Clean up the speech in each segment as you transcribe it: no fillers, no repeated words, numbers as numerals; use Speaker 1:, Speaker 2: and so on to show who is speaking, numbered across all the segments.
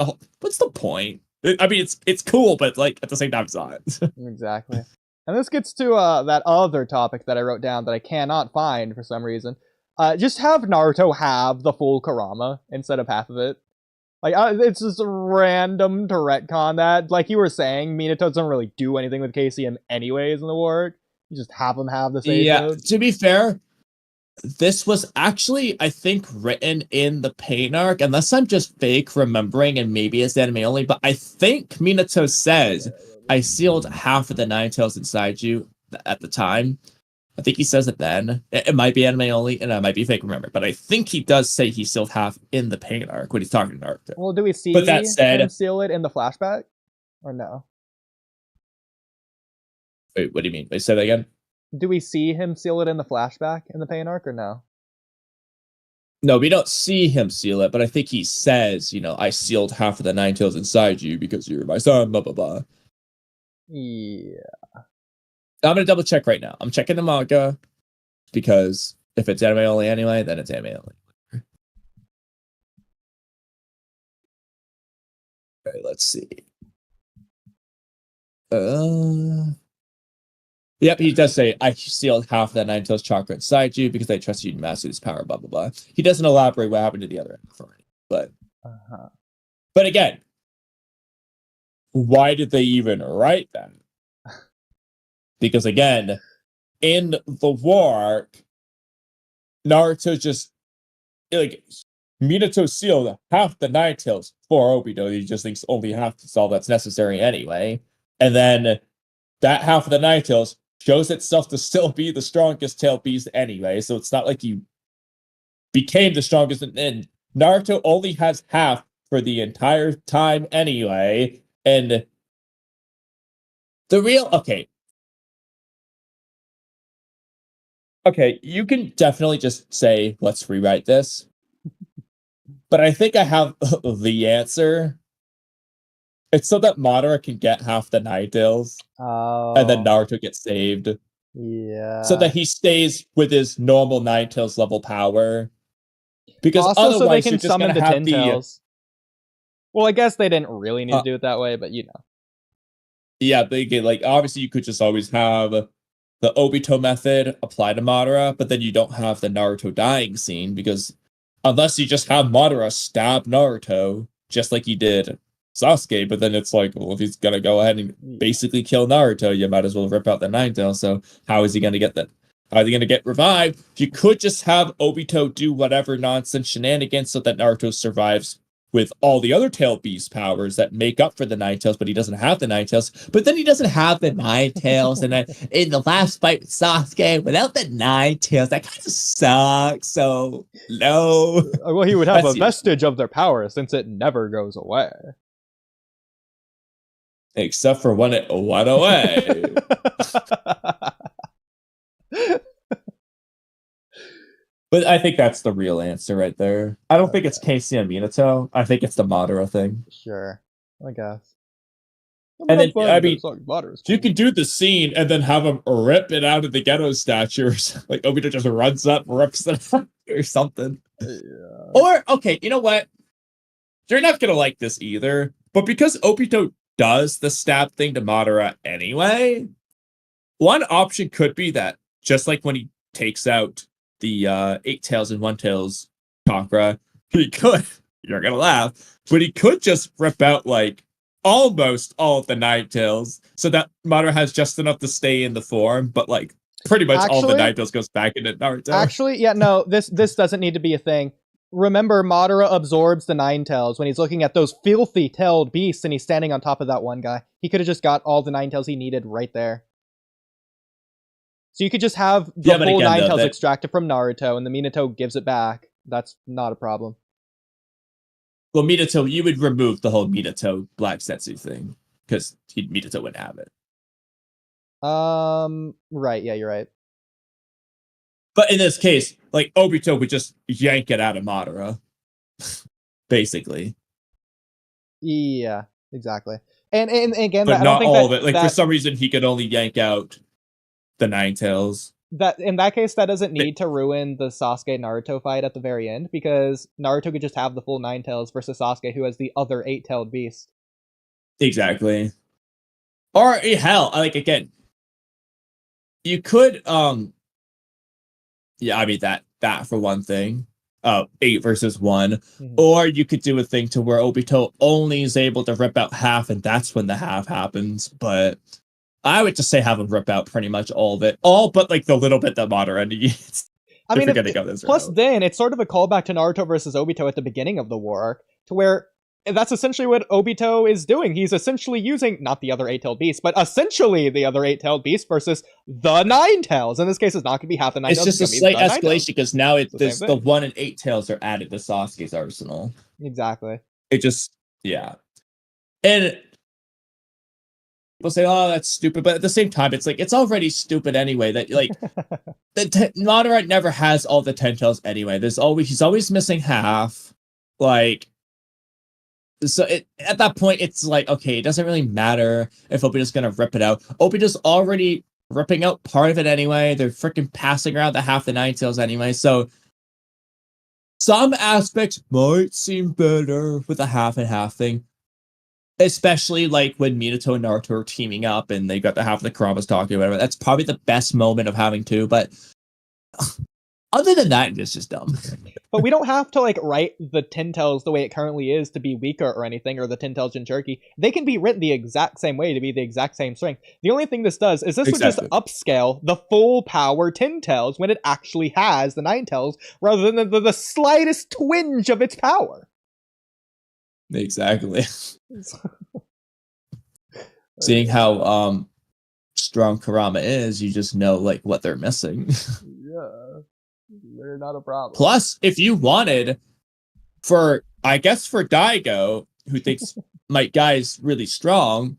Speaker 1: oh, what's the point? I mean, it's cool, but like at the same time, it's not.
Speaker 2: Exactly. And this gets to that other topic that I wrote down that I cannot find for some reason. Just have Naruto have the full Kurama instead of half of it. Like, it's just random to retcon that. Like you were saying, Minato doesn't really do anything with KCM anyways in the work. You just have him have the save mode.
Speaker 1: To be fair, this was actually, I think, written in the pain arc, unless I'm just fake remembering and maybe it's anime only, but I think Minato says, I sealed half of the Nine Tails inside you at the time. I think he says it then. It might be anime only, and I might be fake remember, but I think he does say he sealed half in the pain arc when he's talking to Naruto.
Speaker 2: Well, do we see
Speaker 1: but that said,
Speaker 2: him seal it in the flashback? Or no?
Speaker 1: Wait, what do you mean? Wait, say that again?
Speaker 2: Do we see him seal it in the flashback in the pain arc or no?
Speaker 1: No, we don't see him seal it, but I think he says, I sealed half of the Nine Tails inside you because you're my son, blah, blah, blah.
Speaker 2: Yeah.
Speaker 1: I'm going to double check right now. I'm checking the manga because if it's anime only anyway, then it's anime only. Okay, let's see. Yep, he does say, I sealed half of that Nine Tails chakra inside you because I trust you to master this power, blah, blah, blah. He doesn't elaborate what happened to the other end, but but again, why did they even write that? Because again, in the war, Naruto just, like, Minato sealed half the Nine Tails for Obito. He just thinks only half is all that's necessary anyway. And then that half of the Nine Tails shows itself to still be the strongest tail beast anyway. So it's not like you became the strongest. And Naruto only has half for the entire time anyway. And the real... Okay, you can definitely just say, let's rewrite this. But I think I have the answer. It's so that Madara can get half the Nine Tails.
Speaker 2: Oh.
Speaker 1: And then Naruto gets saved.
Speaker 2: Yeah.
Speaker 1: So that he stays with his normal Nine Tails level power. Because
Speaker 2: also,
Speaker 1: otherwise
Speaker 2: so they can
Speaker 1: you're just
Speaker 2: summon
Speaker 1: gonna
Speaker 2: the
Speaker 1: have
Speaker 2: Ten Tails. Well, I guess they didn't really need to do it that way, but
Speaker 1: Yeah, like obviously you could just always have the Obito method apply to Madara, but then you don't have the Naruto dying scene because unless you just have Madara stab Naruto, just like he did Sasuke, but then it's like, well, if he's gonna go ahead and basically kill Naruto, you might as well rip out the Nine Tails. So how is he gonna get that? How are they gonna get revived? You could just have Obito do whatever nonsense shenanigans so that Naruto survives with all the other tail beast powers that make up for the Nine Tails, but he doesn't have the Nine Tails. But then he doesn't have the Nine Tails, and then in the last fight with Sasuke, without the Nine Tails, that kind of sucks. So no.
Speaker 2: Well, he would have a vestige of their power since it never goes away.
Speaker 1: Except for when it went away. But I think that's the real answer right there. I don't think it's Casey and Minato. I think it's the Madara thing.
Speaker 2: Sure, I guess.
Speaker 1: And then, I mean, you can do the scene and then have him rip it out of the ghetto statues. Like, Obito just runs up, rips it out or something.
Speaker 2: Yeah.
Speaker 1: Or, okay, you know what? You're not going to like this either. But because Obito does the stab thing to Madara anyway, one option could be that, just like when he takes out the 8 Tails and 1 Tails chakra, he could, you're gonna laugh, but he could just rip out like almost all of the 9 Tails so that Madara has just enough to stay in the form, but like pretty much all the 9 Tails goes back into Naruto.
Speaker 2: Actually, yeah, no, this doesn't need to be a thing. Remember, Madara absorbs the 9 Tails when he's looking at those filthy tailed beasts and he's standing on top of that one guy. He could have just got all the 9 Tails he needed right there. So you could just have the full 9 Tails extracted from Naruto, and the Minato gives it back. That's not a problem.
Speaker 1: Well, Minato, you would remove the whole Minato Black Setsu thing, because Minato wouldn't have it.
Speaker 2: Right, yeah, you're right.
Speaker 1: But in this case, like, Obito would just yank it out of Madara. Basically.
Speaker 2: Yeah, exactly. And again,
Speaker 1: but
Speaker 2: I
Speaker 1: not
Speaker 2: don't think
Speaker 1: all of it. Like, for some reason, he could only yank out the 9 Tails.
Speaker 2: that in that case, that doesn't need to ruin the Sasuke Naruto fight at the very end, because Naruto could just have the full 9 tails versus Sasuke, who has the other 8-tailed beast.
Speaker 1: Exactly. Or hell, like again, you could yeah, I mean that for one thing. 8 versus 1.
Speaker 2: Mhm.
Speaker 1: Or you could do a thing to where Obito only is able to rip out half, and that's when the half happens. But I would just say have him rip out pretty much all of it. All but like the little bit that Madara needs.
Speaker 2: I mean,
Speaker 1: plus
Speaker 2: then it's sort of a callback to Naruto versus Obito at the beginning of the war arc, to where that's essentially what Obito is doing. He's essentially using, not the other 8-tailed beast, but essentially the other 8-tailed beast versus the 9 tails. In this case, it's not going to be half the 9 tails.
Speaker 1: It's just a slight escalation, because now the 1 and 8 tails are added to Sasuke's arsenal.
Speaker 2: Exactly.
Speaker 1: It just, yeah. And people say, oh, that's stupid. But at the same time, it's like, it's already stupid anyway. That, like, Madara never has all the 10 tails anyway. He's always missing half. Like, so at that point, it's like, okay, it doesn't really matter if Obito's gonna rip it out. Obito's already ripping out part of it anyway. They're freaking passing around the half the 9 tails anyway. So some aspects might seem better with the half and half thing. Especially like when Minato and Naruto are teaming up and they got the half of the Kuramas talking or whatever. That's probably the best moment of having two, but other than that, it's just dumb.
Speaker 2: But we don't have to like write the 10 tails the way it currently is to be weaker or anything, or the 10 tails Jinchuriki. They can be written the exact same way to be the exact same strength. The only thing this does is this would just upscale the full power 10 tails when it actually has the 9 tails, rather than the slightest twinge of its power.
Speaker 1: Exactly. Seeing how strong Kurama is, you just know like what they're missing.
Speaker 2: Yeah. They're not a problem.
Speaker 1: Plus, if you wanted, for Daigo, who thinks my guy is really strong,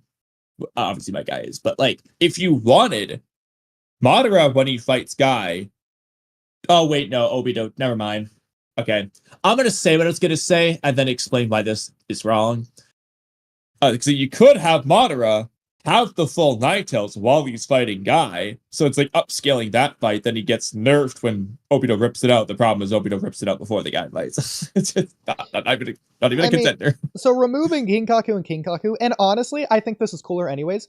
Speaker 1: obviously my guy is, but like, if you wanted Madara when he fights Guy, oh wait, no, Obito, never mind. Okay, I'm gonna say what I was gonna say and then explain why this is wrong. So you could have Madara have the full 9 tails while he's fighting Guy, so it's like upscaling that fight. Then he gets nerfed when Obito rips it out. The problem is Obito rips it out before the Guy fights. It's just not even a contender.
Speaker 2: So removing Ginkaku and Kinkaku, and honestly, I think this is cooler anyways.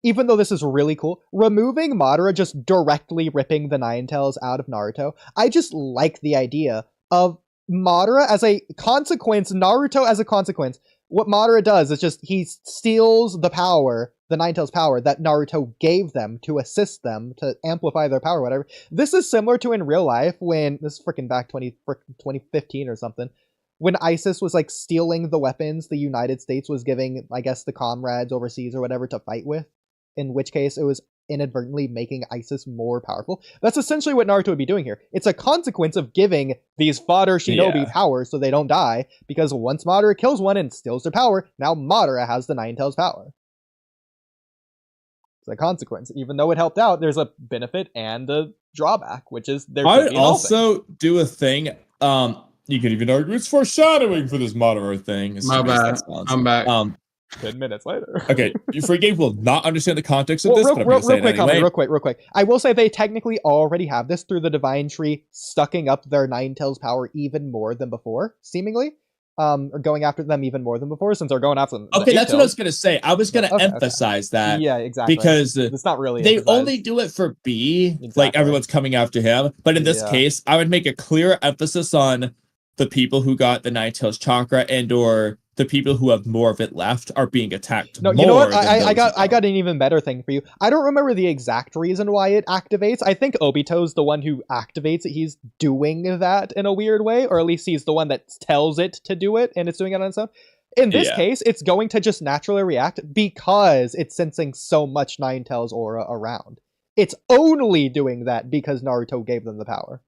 Speaker 2: Even though this is really cool, removing Madara just directly ripping the 9 tails out of Naruto, I just like the idea of Madara as a consequence, Naruto as a consequence. What Madara does is just he steals the power, the 9 tails power that Naruto gave them to assist them to amplify their power, whatever. This is similar to in real life when this is freaking back 2015 or something, when ISIS was like stealing the weapons the United States was giving, I guess, the comrades overseas or whatever to fight with. In which case it was inadvertently making ISIS more powerful. That's essentially what Naruto would be doing here. It's a consequence of giving these fodder shinobi power so they don't die, because once Madara kills one and steals their power, now Madara has the 9 tails power. It's a consequence. Even though it helped out, there's a benefit and a drawback, which is there.
Speaker 1: I would also do a thing. You could even argue it's foreshadowing for this Madara thing.
Speaker 3: My bad. I'm back.
Speaker 2: 10 minutes later.
Speaker 1: Okay, free game will not understand the context of this, but I'm going to say it anyway.
Speaker 2: Real quick. I will say they technically already have this through the Divine Tree, sucking up their 9 tails power even more than before, seemingly. Or going after them even more than before, since they're going after them.
Speaker 1: Okay, that's what I was going to say. I was going to emphasize that.
Speaker 2: Yeah, exactly.
Speaker 1: Because
Speaker 2: it's not really
Speaker 1: they only do it for B, like everyone's coming after him. But in this case, I would make a clear emphasis on the people who got the 9 tails chakra, and or the people who have more of it left are being attacked. No,
Speaker 2: you know what? I got an even better thing for you. I don't remember the exact reason why it activates. I think Obito's the one who activates it. He's doing that in a weird way, or at least he's the one that tells it to do it, and it's doing it on its own. In this case, it's going to just naturally react because it's sensing so much 9 tails aura around. It's only doing that because Naruto gave them the power.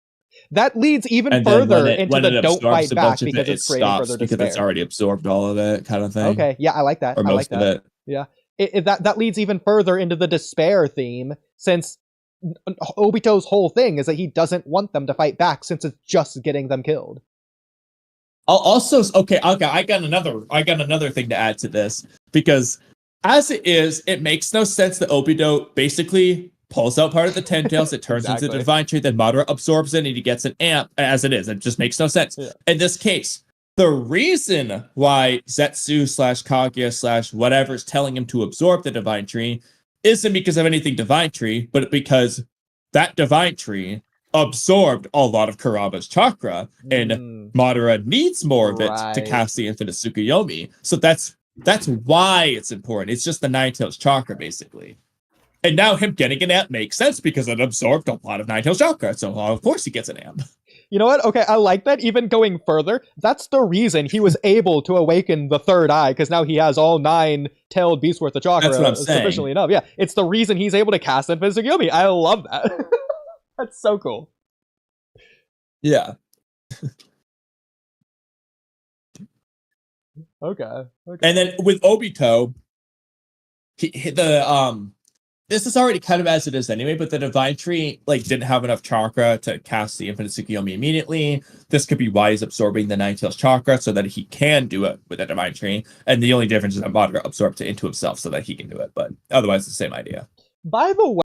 Speaker 2: That leads even further into the don't fight back because it's creating further despair.
Speaker 1: Because it's already absorbed all of it, kind of thing.
Speaker 2: Okay, yeah, I like that.
Speaker 1: Or most of it.
Speaker 2: Yeah, that leads even further into the despair theme, since Obito's whole thing is that he doesn't want them to fight back since it's just getting them killed.
Speaker 1: Also, okay, I got another thing to add to this, because as it is, it makes no sense that Obito basically pulls out part of the Ten Tails, it turns into the Divine Tree, then Madara absorbs it, and he gets an amp as it is. It just makes no sense.
Speaker 2: Yeah.
Speaker 1: In this case, the reason why Zetsu / Kaguya / whatever is telling him to absorb the Divine Tree isn't because of anything Divine Tree, but because that Divine Tree absorbed a lot of Kurama's chakra, and Madara needs more of it to cast the Infinite Tsukuyomi. So that's why it's important. It's just the Nine-Tails chakra, basically. And now him getting an amp makes sense because it absorbed a lot of Nine-Tails chakra. So of course he gets an amp.
Speaker 2: You know what? Okay, I like that. Even going further, that's the reason he was able to awaken the third eye, because now he has all 9-tailed beasts worth of chakra.
Speaker 1: That's what I'm saying.
Speaker 2: Sufficiently enough. Yeah, it's the reason he's able to cast Infinite Tsukuyomi. I love that. That's so cool.
Speaker 1: Yeah.
Speaker 2: Okay.
Speaker 1: And then with Obito, this is already kind of as it is anyway, but the Divine Tree didn't have enough chakra to cast the Infinite Tsukuyomi immediately. This could be why he's absorbing the Nine-Tails chakra so that he can do it with the Divine Tree. And the only difference is that Madara absorbs it into himself so that he can do it. But otherwise, the same idea.
Speaker 2: By the way,